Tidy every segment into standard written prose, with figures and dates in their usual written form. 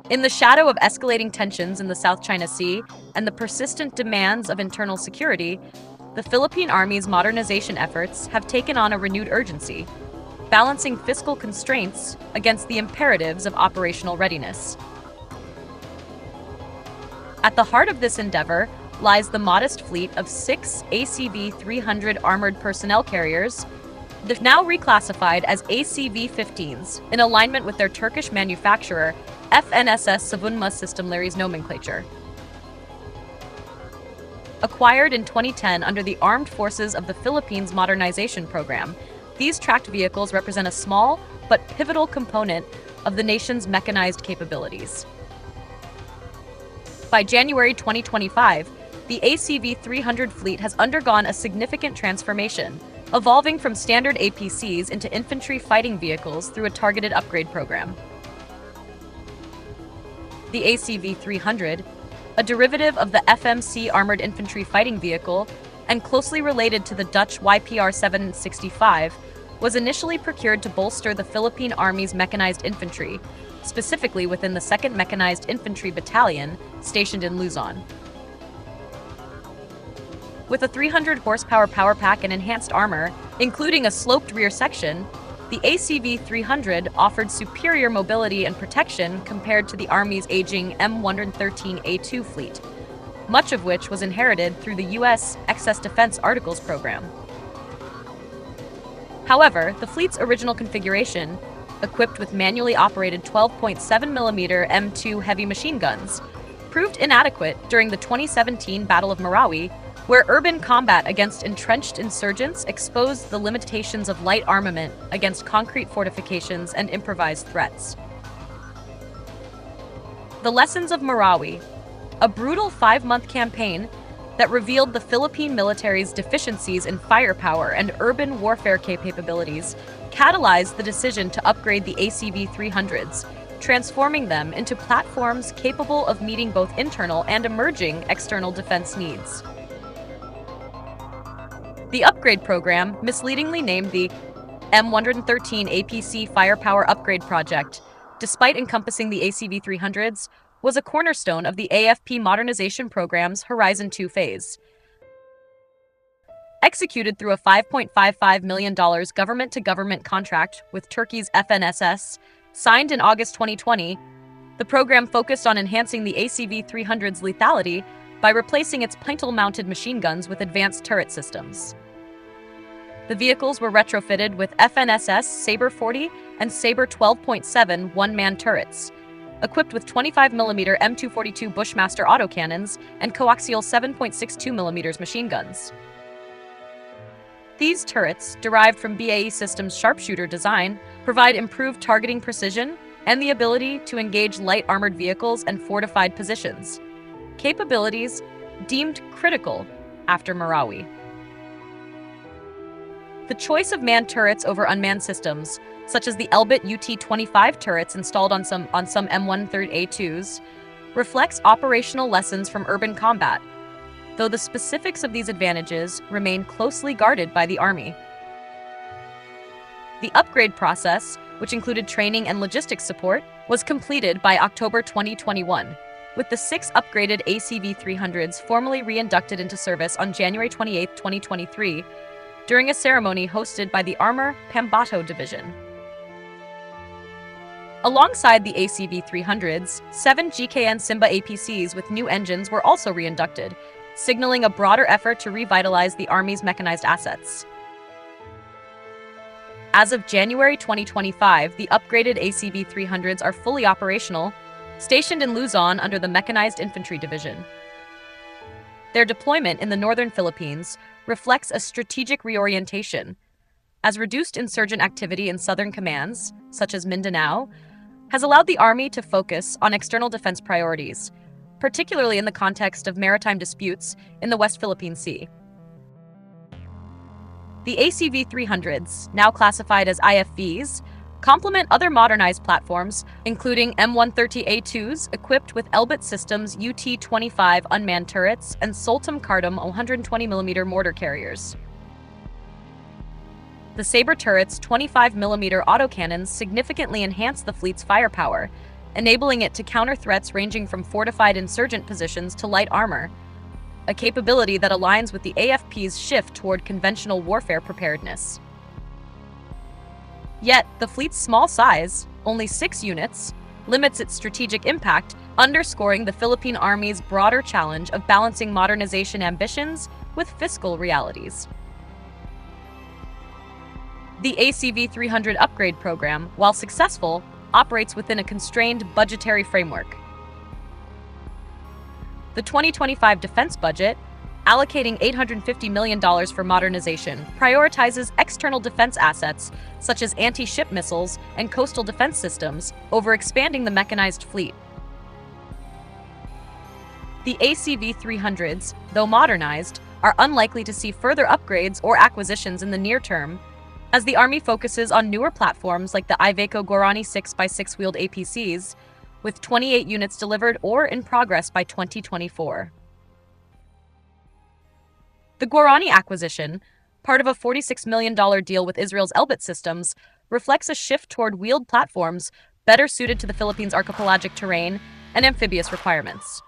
In the shadow of escalating tensions in the South China Sea and the persistent demands of internal security, the Philippine Army's modernization efforts have taken on a renewed urgency, balancing fiscal constraints against the imperatives of operational readiness. At the heart of this endeavor lies the modest fleet of 6 ACV-300 armored personnel carriers, now reclassified as ACV-15s in alignment with their Turkish manufacturer FNSS Savunma Sistemleri's nomenclature. Acquired in 2010 under the Armed Forces of the Philippines Modernization Program, these tracked vehicles represent a small but pivotal component of the nation's mechanized capabilities. By January 2025, the ACV-300 fleet has undergone a significant transformation, evolving from standard APCs into infantry fighting vehicles through a targeted upgrade program. The ACV-300, a derivative of the FMC armored infantry fighting vehicle and closely related to the Dutch YPR-765, was initially procured to bolster the Philippine Army's mechanized infantry, specifically within the 2nd Mechanized Infantry Battalion stationed in Luzon. With a 300-horsepower power pack and enhanced armor, including a sloped rear section, the ACV-300 offered superior mobility and protection compared to the Army's aging M113A2 fleet, much of which was inherited through the U.S. Excess Defense Articles program. However, the fleet's original configuration, equipped with manually operated 12.7mm M2 heavy machine guns, proved inadequate during the 2017 Battle of Marawi, where urban combat against entrenched insurgents exposed the limitations of light armament against concrete fortifications and improvised threats. The lessons of Marawi, a brutal 5-month campaign that revealed the Philippine military's deficiencies in firepower and urban warfare capabilities, catalyzed the decision to upgrade the ACV-300s, transforming them into platforms capable of meeting both internal and emerging external defense needs. The upgrade program, misleadingly named the M113 APC Firepower Upgrade Project, despite encompassing the ACV-300s, was a cornerstone of the AFP modernization program's Horizon 2 phase. Executed through a $5.55 million government-to-government contract with Turkey's FNSS, signed in August 2020, the program focused on enhancing the ACV-300's lethality by replacing its pintle-mounted machine guns with advanced turret systems. The vehicles were retrofitted with FNSS Sabre 40 and Sabre 12.7 one-man turrets, equipped with 25mm M242 Bushmaster autocannons and coaxial 7.62mm machine guns. These turrets, derived from BAE Systems' sharpshooter design, provide improved targeting precision and the ability to engage light armored vehicles and fortified positions, capabilities deemed critical after Marawi. The choice of manned turrets over unmanned systems, such as the Elbit UT-25 turrets installed on some M113A2s, reflects operational lessons from urban combat, though the specifics of these advantages remain closely guarded by the Army. The upgrade process, which included training and logistics support, was completed by October 2021, with the 6 upgraded ACV-300s formally re-inducted into service on January 28, 2023, during a ceremony hosted by the Armor Pambato Division. Alongside the ACV-300s, 7 GKN Simba APCs with new engines were also re-inducted, signaling a broader effort to revitalize the Army's mechanized assets. As of January 2025, the upgraded ACV-300s are fully operational, stationed in Luzon under the Mechanized Infantry Division. Their deployment in the northern Philippines reflects a strategic reorientation, as reduced insurgent activity in southern commands, such as Mindanao, has allowed the Army to focus on external defense priorities, particularly in the context of maritime disputes in the West Philippine Sea. The ACV-300s, now classified as IFVs, complement other modernized platforms, including M130A2s equipped with Elbit Systems UT-25 unmanned turrets and Soltum Cardum 120mm mortar carriers. The Sabre turret's 25mm autocannons significantly enhance the fleet's firepower, enabling it to counter threats ranging from fortified insurgent positions to light armor, a capability that aligns with the AFP's shift toward conventional warfare preparedness. Yet, the fleet's small size, only 6 units, limits its strategic impact, underscoring the Philippine Army's broader challenge of balancing modernization ambitions with fiscal realities. The ACV-300 upgrade program, while successful, operates within a constrained budgetary framework. The 2025 defense budget, allocating $850 million for modernization, prioritizes external defense assets such as anti-ship missiles and coastal defense systems over expanding the mechanized fleet. The ACV-300s, though modernized, are unlikely to see further upgrades or acquisitions in the near term, as the Army focuses on newer platforms like the Iveco Gorani 6x6 wheeled APCs, with 28 units delivered or in progress by 2024. The Gorani acquisition, part of a $46 million deal with Israel's Elbit Systems, reflects a shift toward wheeled platforms better suited to the Philippines' archipelagic terrain and amphibious requirements.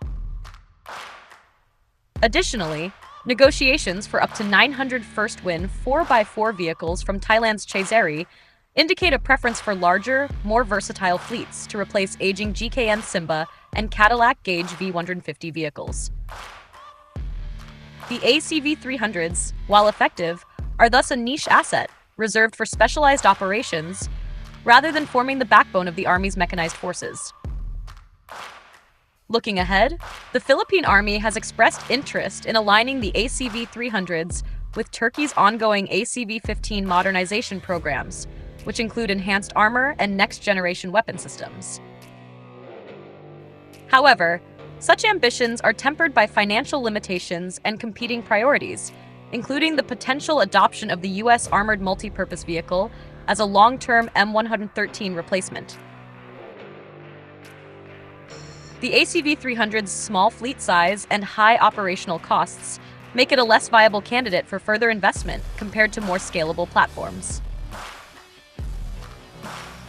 Additionally, negotiations for up to 900 first-win 4x4 vehicles from Thailand's Chazeri indicate a preference for larger, more versatile fleets to replace aging GKN Simba and Cadillac Gauge V150 vehicles. The ACV-300s, while effective, are thus a niche asset reserved for specialized operations rather than forming the backbone of the Army's mechanized forces. Looking ahead, the Philippine Army has expressed interest in aligning the ACV-300s with Turkey's ongoing ACV-15 modernization programs, which include enhanced armor and next-generation weapon systems. However, such ambitions are tempered by financial limitations and competing priorities, including the potential adoption of the U.S. Armored Multi-Purpose Vehicle as a long-term M113 replacement. The ACV-300's small fleet size and high operational costs make it a less viable candidate for further investment compared to more scalable platforms.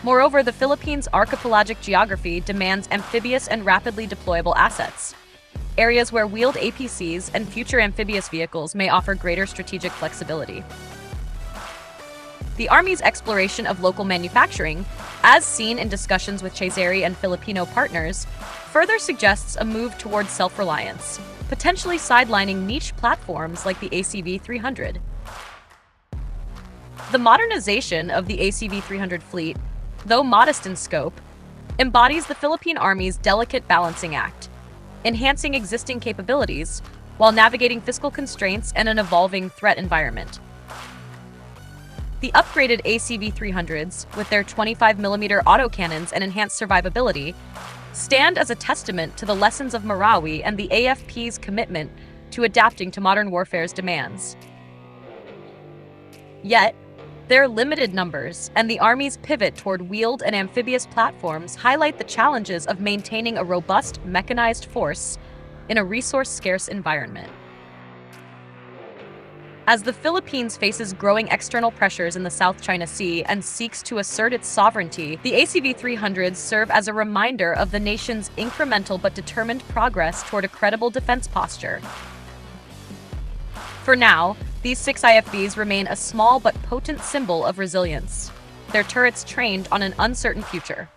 Moreover, the Philippines' archipelagic geography demands amphibious and rapidly deployable assets, areas where wheeled APCs and future amphibious vehicles may offer greater strategic flexibility. The Army's exploration of local manufacturing, as seen in discussions with Chazeri and Filipino partners, further suggests a move towards self-reliance, potentially sidelining niche platforms like the ACV-300. The modernization of the ACV-300 fleet, though modest in scope, embodies the Philippine Army's delicate balancing act, enhancing existing capabilities while navigating fiscal constraints and an evolving threat environment. The upgraded ACV-300s, with their 25mm autocannons and enhanced survivability, stand as a testament to the lessons of Marawi and the AFP's commitment to adapting to modern warfare's demands. Yet, their limited numbers and the Army's pivot toward wheeled and amphibious platforms highlight the challenges of maintaining a robust mechanized force in a resource-scarce environment. As the Philippines faces growing external pressures in the South China Sea and seeks to assert its sovereignty, the ACV-300s serve as a reminder of the nation's incremental but determined progress toward a credible defense posture. For now, these 6 IFVs remain a small but potent symbol of resilience, their turrets trained on an uncertain future.